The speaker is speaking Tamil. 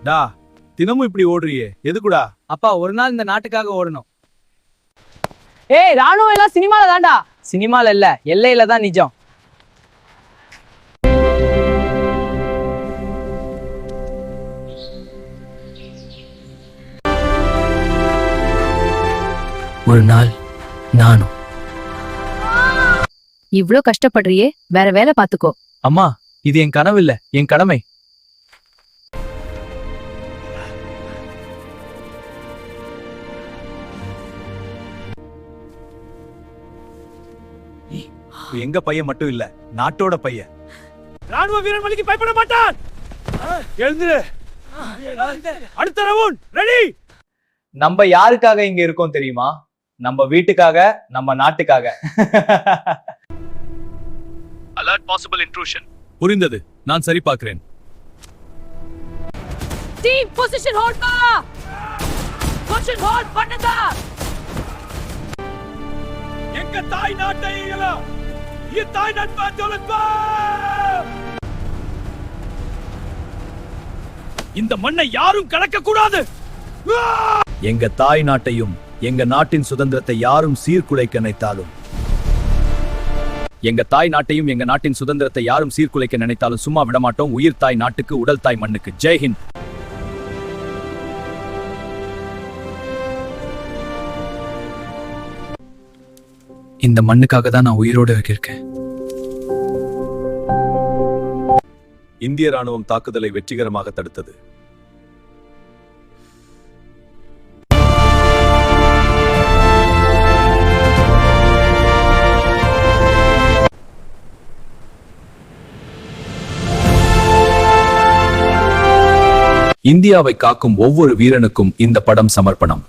டா தினமும் இப்படி ஓடுறியே எதுக்குடா? அப்பா ஒரு நாள் இந்த நாட்டுக்காக ஓடணும். ஏய் ராணுவம் எல்லாம் சினிமால தான்டா. சினிமால இல்ல, எல்லையில தான் நிஜம். ஒரு நாள் நானும். இவ்ளோ கஷ்டப்படுறியே, வேற வேலை பாத்துக்கோ. அம்மா, இது என் கனவு இல்ல, என் கடமை. எங்க பையன் மட்டும் இல்ல, நாட்டோட பையன். ராணுவ வீரன் வலிக்கு பயப்பட மாட்டான். எழுந்துரு. அடுத்த ரவுண்ட் ரெடி. நம்ம யாருக்காக இங்க இருக்கோம் தெரியுமா? நம்ம வீட்டுக்காக, நம்ம நாட்டுக்காக. Alert possible intrusion. புரிந்தது, நான் சரி பார்க்கிறேன். டீம் பொசிஷன் ஹோல்ட் பா. பொசிஷன் ஹோல்ட் பண்ணுங்க. எங்க தாய் நாட்டைங்களா, தாய் நட்பா சொல்லுப்பா. இந்த மண்ணை யாரும் கலக்க கூடாது. எங்க தாய் நாட்டையும் எங்க நாட்டின் சுதந்திரத்தை யாரும் சீர்குலைக்க நினைத்தாலும், எங்க தாய் நாட்டையும் எங்க நாட்டின் சுதந்திரத்தை யாரும் சீர்குலைக்க நினைத்தாலும் சும்மா விடமாட்டோம். உயிர் தாய் நாட்டுக்கு, உடல் தாய் மண்ணுக்கு. ஜெய்ஹிந்த். இந்த மண்ணுக்காக தான் நான் உயிரோடு இருக்கேன். இந்திய ராணுவம் தாக்குதலை வெற்றிகரமாக தடுத்தது. இந்தியாவை காக்கும் ஒவ்வொரு வீரனுக்கும் இந்த படம் சமர்ப்பணம்.